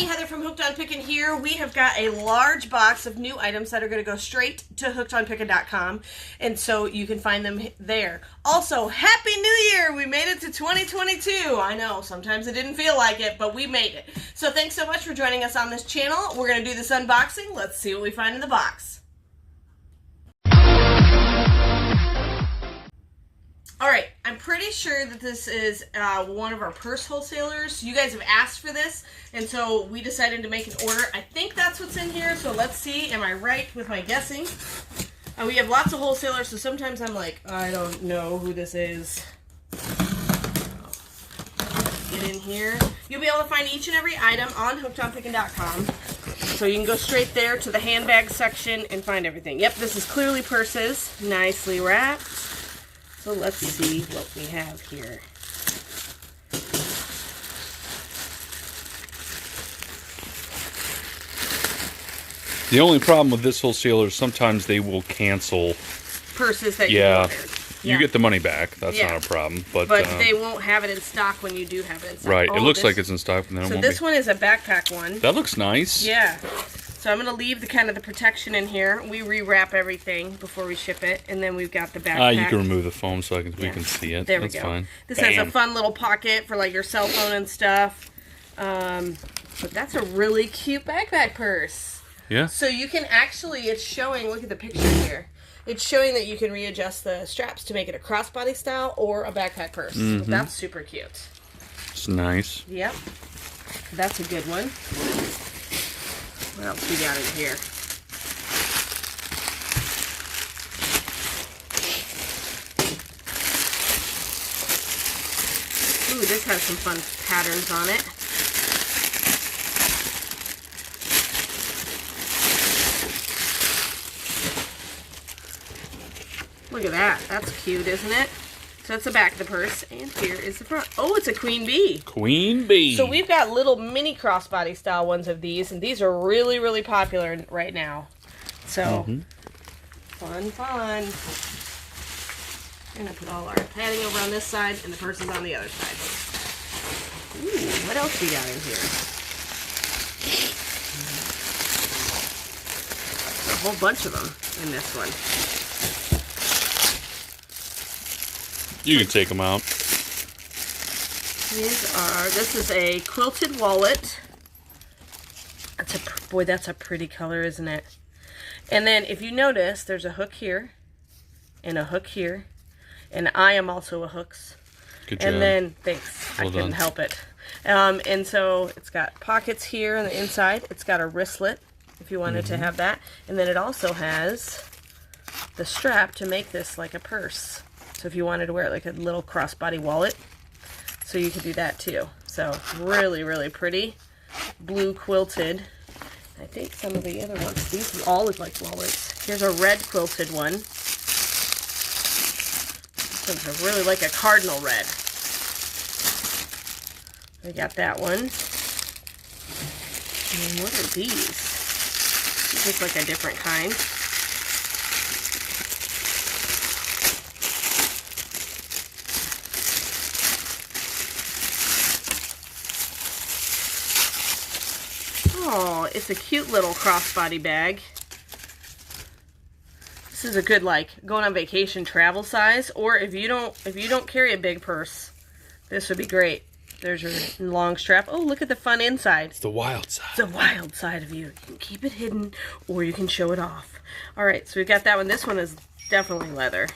everybody, Heather from Hooked on Pickin here. We have got a large box of new items that are going to go straight to hookedonpickin.com, and so you can find them there. Also, Happy New Year! We made it to 2022. I know, sometimes it didn't feel like it, but we made it. So thanks so much for joining us on this channel. We're going to do this unboxing. Let's see what we find in the box. Alright, I'm pretty sure that this is one of our purse wholesalers. You guys have asked for this, and so we decided to make an order. I think that's what's in here, so let's see. Am I right with my guessing? We have lots of wholesalers, so sometimes I'm like, I don't know who this is. Get in here. You'll be able to find each and every item on hookedonpickin.com. So you can go straight there to the handbag section and find everything. Yep, this is clearly purses, nicely wrapped. So let's see what we have here. The only problem with this wholesaler is sometimes they will cancel purses that you ordered. You get the money back. That's not a problem. But they won't have it in stock when you do have it in stock. Right. It looks like it's in stock, but then it won't this one is a backpack one. That looks nice. Yeah. So I'm going to leave the kind of the protection in here. We rewrap everything before we ship it, and then we've got the backpack. You can remove the foam so we can see it. There we That's go. fine. This has a fun little pocket for like your cell phone and stuff. But that's a really cute backpack purse. Yeah. So you can actually, it's showing, look at the picture here. It's showing that you can readjust the straps to make it a crossbody style or a backpack purse. So that's super cute. It's nice. Yep. That's a good one. What else we got in here? Ooh, this has some fun patterns on it. Look at that. That's cute, isn't it? So that's the back of the purse, and here is the front. Oh, it's a queen bee. Queen bee. So we've got little mini crossbody style ones of these, and these are really, really popular right now. So, fun. We're going to put all our padding over on this side, and the purse is on the other side. Ooh, what else we got in here? There's a whole bunch of them in this one. You can take them out. This is a Quilted Wallet. Boy, that's a pretty color, isn't it? And then if you notice, there's a hook here and a hook here. And I am also a hooks. Good job. And then, thanks, I couldn't help it. And so it's got pockets here on the inside. It's got a wristlet if you wanted to have that. And then it also has the strap to make this like a purse. So if you wanted to wear it like a little crossbody wallet, so you could do that too. So really, really pretty. Blue quilted. I think some of the other ones, these all look like wallets. Here's a red quilted one. This one's really like a cardinal red. We got that one. And what are these? These look like a different kind. Oh, it's a cute little crossbody bag. This is a good like going on vacation travel size, or if you don't carry a big purse, this would be great. There's your long strap. Oh, look at the fun inside. It's the wild side. It's the wild side of you. You can keep it hidden or you can show it off. All right, so we've got that one. This one is definitely leather.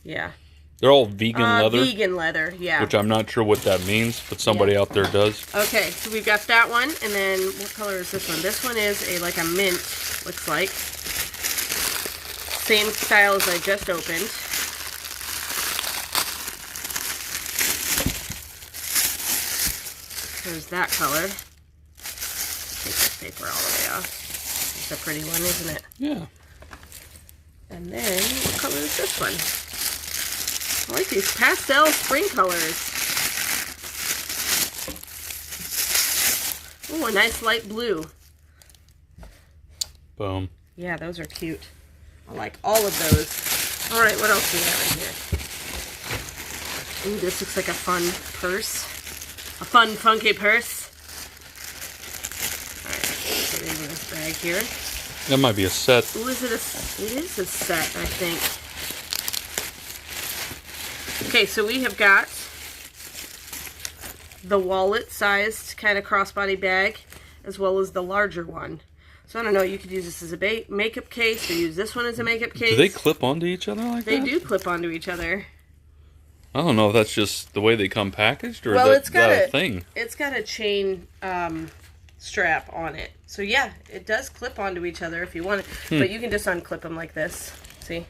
Yeah. They're all vegan leather. Vegan leather, yeah. Which I'm not sure what that means, but somebody out there does. Okay, so we've got that one, and then what color is this one? This one is like a mint, looks like. Same style as I just opened. There's that color. Take this paper all the way off. It's a pretty one, isn't it? Yeah. And then, what color is this one? I like these pastel spring colors. Oh, a nice light blue. Boom. Yeah, those are cute. I like all of those. All right, what else do we have in here? Ooh, this looks like a fun purse. A fun, funky purse. put it in this bag here. That might be a set. Ooh, is it it is a set, I think. Okay, so we have got the wallet-sized kind of crossbody bag, as well as the larger one. So I don't know, you could use this as a makeup case, or use this one as a makeup case. Do they clip onto each other like that? They do clip onto each other. I don't know if that's just the way they come packaged, or well, is that a thing? It's got a chain strap on it. So yeah, it does clip onto each other if you want it. But you can just unclip them like this. See?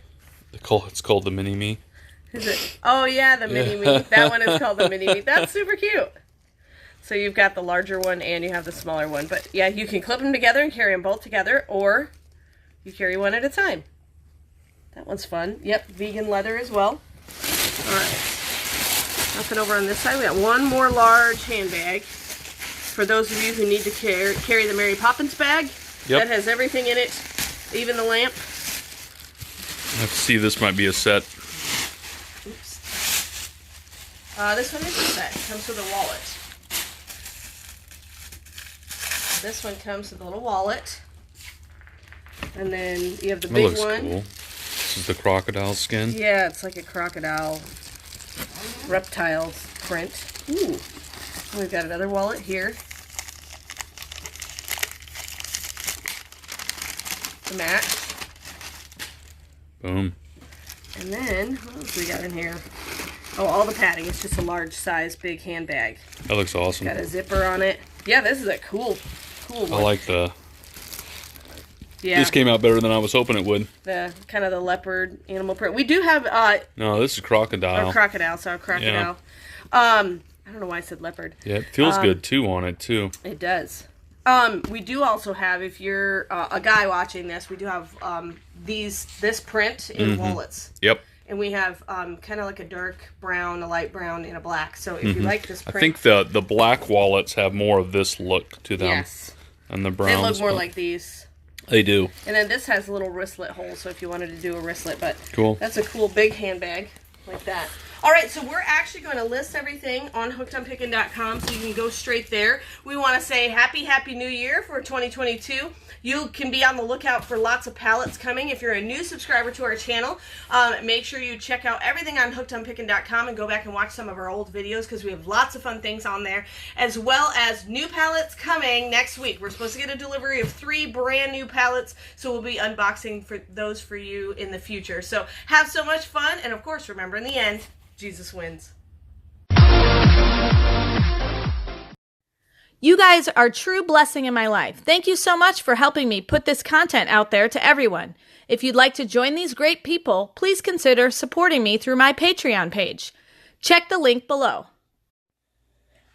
It's called the Mini-Me. Is it? Oh yeah, the Mini-Me. That one is called the Mini-Me. That's super cute. So you've got the larger one and you have the smaller one. But yeah, you can clip them together and carry them both together, or you carry one at a time. That one's fun. Yep, vegan leather as well. All right. Nothing over on this side. We got one more large handbag. For those of you who need to carry the Mary Poppins bag. Yep. That has everything in it, even the lamp. Let's see, this might be a set. Oops. This one is a set. It comes with a wallet. This one comes with a little wallet. And then you have the big one. That looks cool. This is the crocodile skin. Yeah, it's like a crocodile reptile print. Ooh. We've got another wallet here. The match. Boom. And then, what else we got in here? Oh, all the padding. It's just a large size, big handbag. That looks awesome. Got a zipper on it. Yeah, this is a cool one. I like the... Yeah. This came out better than I was hoping it would. The kind of the leopard animal print. We do have... no, this is crocodile. Or crocodile, sorry, crocodile. Yeah. I don't know why I said leopard. Yeah, it feels good, too, on it, too. It does. We do also have, if you're a guy watching this, we do have this print in wallets. Yep. And we have kind of like a dark brown, a light brown, and a black. So if you like this print... I think the black wallets have more of this look to them. Yes. And the browns. They look more like these. They do. And then this has a little wristlet hole, so if you wanted to do a wristlet. But cool. That's a cool big handbag like that. All right, so we're actually going to list everything on hookedonpickin.com, so you can go straight there. We want to say happy New Year for 2022. You can be on the lookout for lots of pallets coming. If you're a new subscriber to our channel, make sure you check out everything on hookedonpickin.com and go back and watch some of our old videos, because we have lots of fun things on there, as well as new pallets coming next week. We're supposed to get a delivery of 3 brand new pallets, so we'll be unboxing those for you in the future. So have so much fun, and of course, remember, in the end, Jesus wins. You guys are a true blessing in my life. Thank you so much for helping me put this content out there to everyone. If you'd like to join these great people, please consider supporting me through my Patreon page. Check the link below.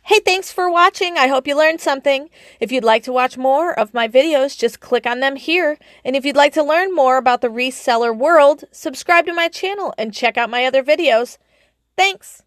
Hey, thanks for watching. I hope you learned something. If you'd like to watch more of my videos, just click on them here. And if you'd like to learn more about the reseller world, subscribe to my channel and check out my other videos. Thanks.